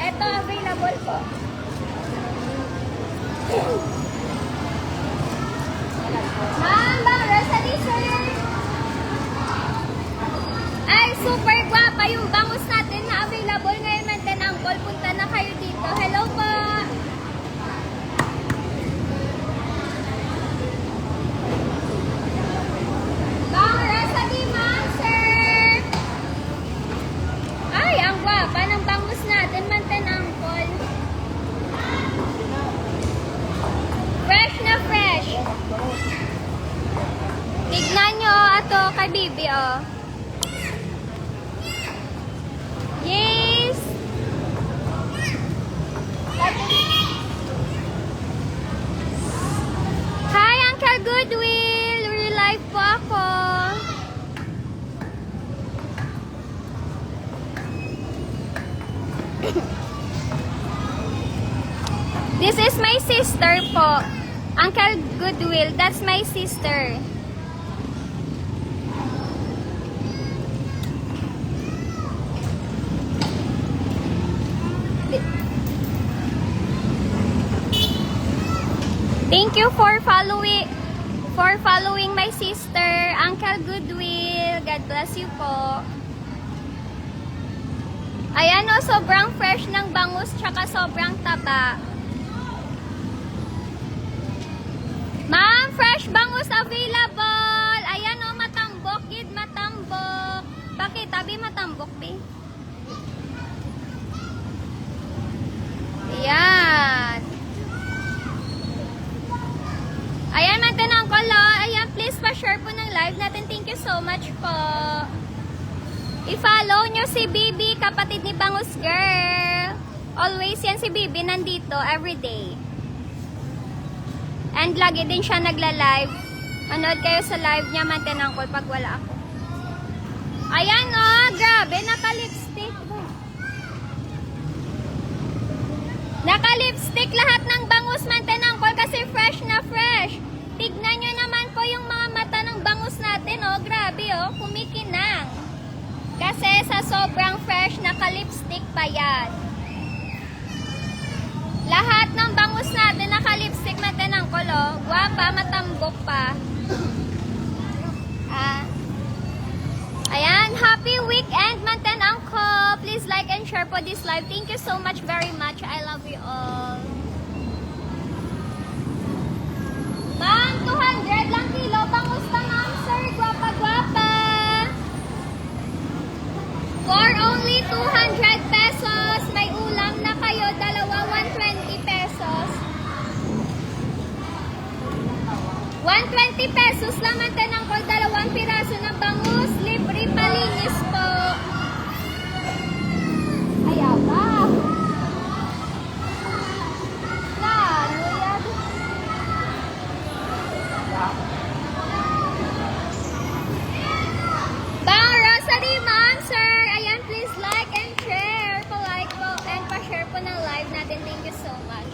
Ito, available po. Ma'am, Rosalie, sir. Ay, super guwapa yung bangus natin na available ngayon, Manten Angkol. Punta na kayo dito. Hello po. Ma'am Rosalie, ma'am, sir. Ay, ang guwapa ng bangus natin, Manten Angkol. Fresh na fresh. Tignan nyo, ato kay Bibi, oh. Yes! Hi, Uncle Goodwill! Re-live po ako. This is my sister po. Uncle Goodwill, that's my sister. Thank you for following my sister, Uncle Goodwill. God bless you po. Ayan o, sobrang fresh ng bangus tsaka sobrang taba. Ma'am, fresh bangus available. Ayan o, matambok, kid, matambok. Bakit? Tabi matambok, be? Ayan. Ayan, Manten Angkol, oh. Ayan, please pa-share po ng live natin. Thank you so much po. I-follow nyo si Bibi, kapatid ni Bangus Girl. Always yan si Bibi, nandito, everyday. And lagi din siya nagla-live. Manood kayo sa live niya, Manten Angkol, pag wala ako. Ayan, oh, grabe, naka-lipstick. Naka-lipstick lahat ng bangus, Manten Angkol, kasi fresh na fresh. Tignan nyo naman po yung mga mata ng bangus natin, oh. Grabe, oh. Kumikinang. Kasi sa sobrang fresh, naka-lipstick pa yan. Lahat ng bangus natin, naka-lipstick, Manten Angkol, oh. Guwapa, matambok pa. Ayan, happy weekend, Manten Angkol. Please like and share po this live. Thank you so much, very much. I love you all. Ma'am, 200 lang kilo. Pangusta, ma'am, sir. Guwapa-guwapa. For only 200 pesos. May ulam na kayo. Dalawa, 120 pesos. 120 pesos lang, Manten Angkol. Dalawang piraso ng bangus. Libre palinis po. Ayaw ba? Bang Rosalie, ma'am, sir. Ayan, please like and share. Pa-like po and pa-share po ng live natin. Thank you so much.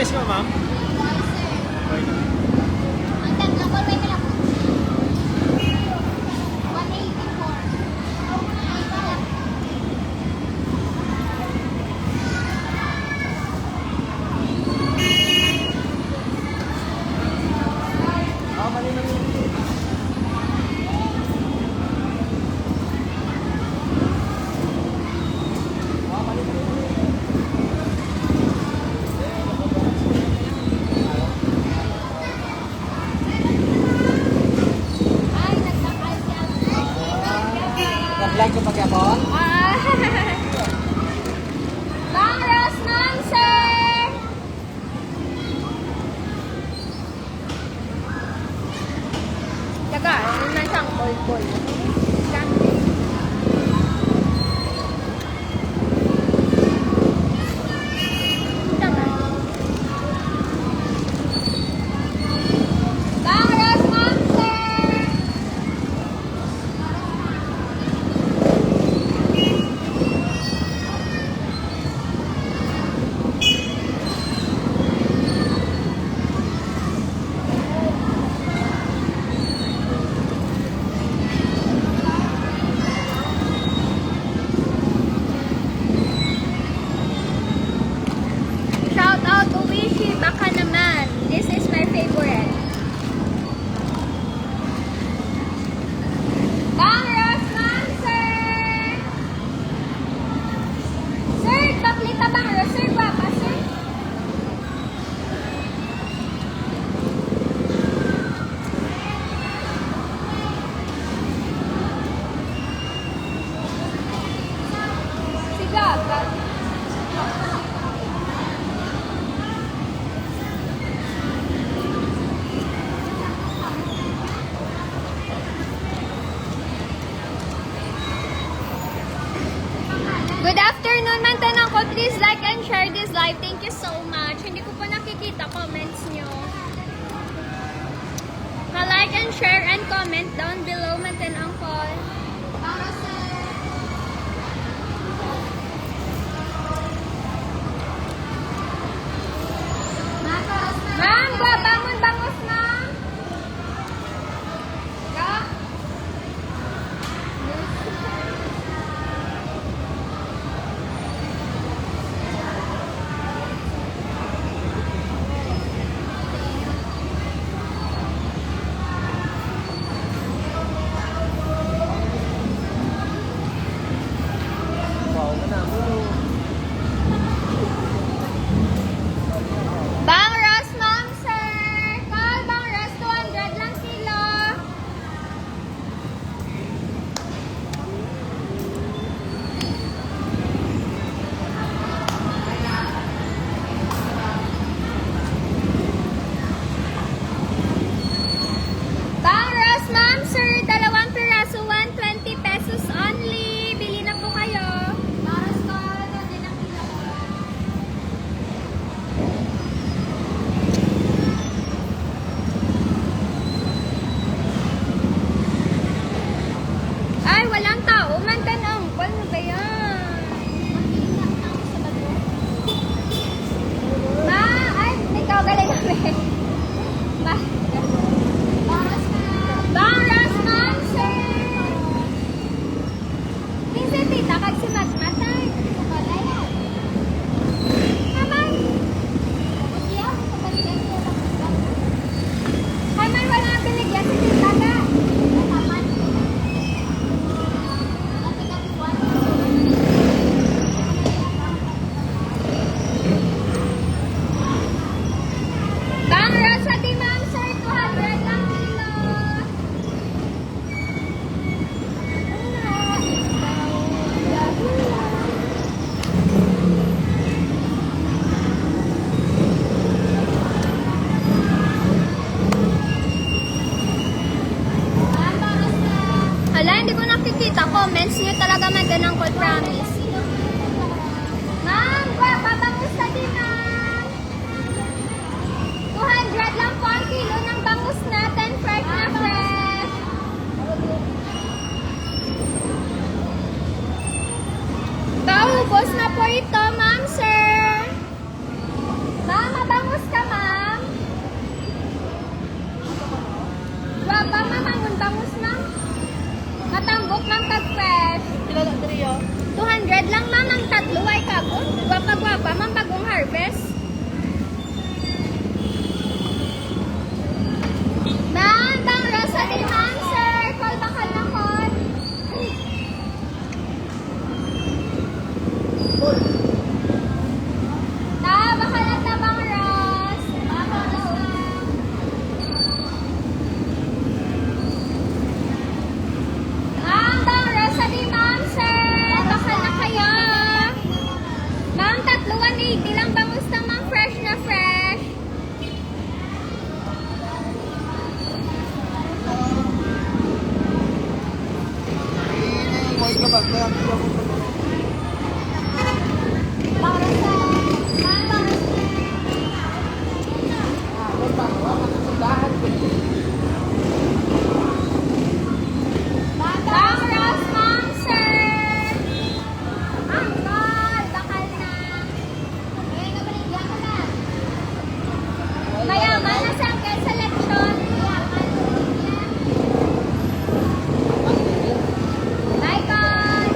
price mo, ma'am? Okay na. Ang tatlo ko, may nila po. 184. Mali na yun. Ay, nagtakal siya. Nag-vlog ko pag-yapon? Ah. Bang Ross Monster! Taga, ano na siyang bol-bol. Gante. Taga. Bang Ross Monster! Shout out to Wishy, baka naman. This is my favorite. Bang Ross Monster! Sir, paplita Bang Ross. Sir, guwapa, sir. Sigap, Good afternoon, mantanong ko. Please like and share this live. Thank you so much. Hindi ko pa nakikita comments nyo. Pa-like and share and comment down below, mantanong ko. Para sa... Ma'am, bangon, bangus na. Ga? Wow, ka na mo. Bang Ross Monster! Call Bang Ross, 200 lang kilo. Bang Ross Monster, 2 piraso, 120 pesos only. Bili na po kayo. Bang Ross, call, 200 lang kilo. Ay, walang tao. Mantanong. Ano ba yan? Ma, ay, ikaw galing kami. Ma. Bang Ross Monster! Minsan tita, kag si Matmatay. Haman. Haman, wala nang binigyan si tita ka. Bang Ross Ati Monster, 200 lang kilo. Hala, hindi ko nakikita. Comments nyo talaga maganang ko, promise. Ma'am, pabangus na din ma'am. 200 lang po ang kilo ng bangus natin. Fresh na fresh. Paubos na po ito, ma'am, sir. Ma'am, mabangus ma'am, tag-fresh. Kilala ko rin yun. 200 lang, ma'am, ang tatlo. Ay, kago. Gwapa-gwapa, ma'am, bagong harvest. Ma'am, bang Rosary, ma'am, sir. Call bakal na call. Bakal na tabang Ros. Ma'am, bang Rosary, ma'am, sir. Bakal na kayo. Ma'am, tatlo 180 lang. Bangus na, ma'am, fresh na fresh. Moy ka ba? Kaya ako ako. Bang Rosary. Ma'am, bang Bang Ros, ma'am, sir. Angkol, bakal na. Mayaman na sa angkel selection. Michael.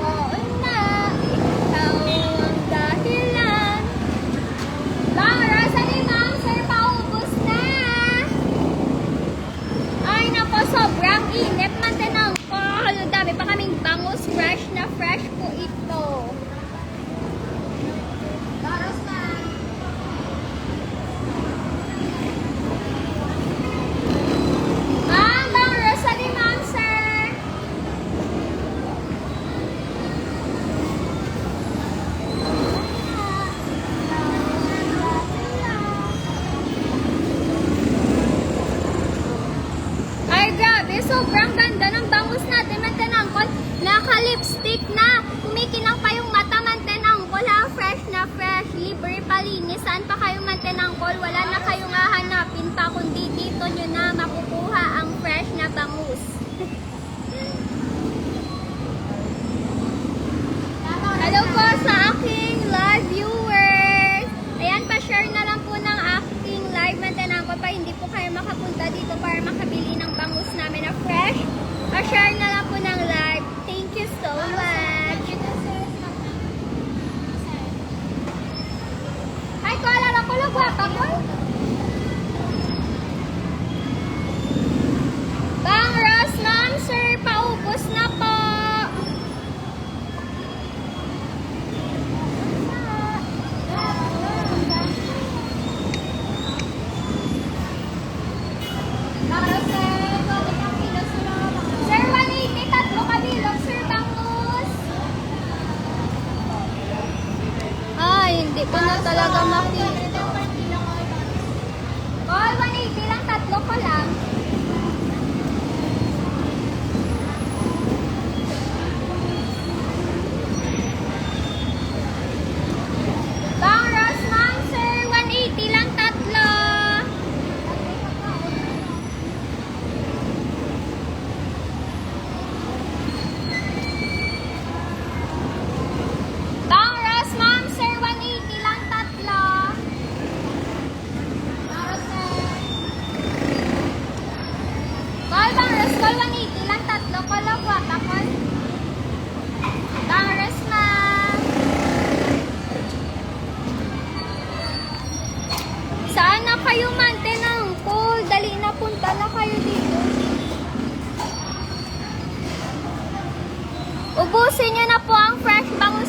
Oo na, ikaw ang dahilan. Bang Rosary, ma'am, sir, paubos na. Ay, nako, sobrang init. Mantinang ko. Ang dami pa kaming bangus. Fresh na fresh po ito. Baros na. Ma'am, bang Rosary, ma'am, sir. Ay, grabe. Sobrang ganda ng bangus natin. Mantenangkol, naka-lipstick na. Kumikinang pa yung mata. Mantenangkol, ha? Fresh na fresh. Libre palinis. Saan pa kayong mantenangkol? Wala na kayong hahanapin pa. Kundi dito nyo na makukuha ang fresh na bangus. Hello po sa aking live viewers. Ayan, pa-share na lang po ng aking live. Mantenangkol pa. Hindi po kayo makapunta dito para makabili ng bangus namin na fresh. Pa-share na lang po ng live. Thank you so much. Ay, ko alala ko lang guwapa ko. Bang Ros, ma'am, sir, paubos na po. Sir, 180, tatlo kabilog, sir, bangus. Ay, hindi ko na talaga makita. Call, 180 lang, tatlo ko lang. Bang Ros, ma'am, sir, 180 lang, tatlo. Bang Ros, ma'am, sir, 180 lang, tatlo. Call, Bang Ros, call, 180 lang, tatlo. Call, guwapa, call. Bang Ros, ma'am. Saan na kayo, mantenangkol? Dali na, punta na kayo dito. Ubusin nyo na po ang fresh bangus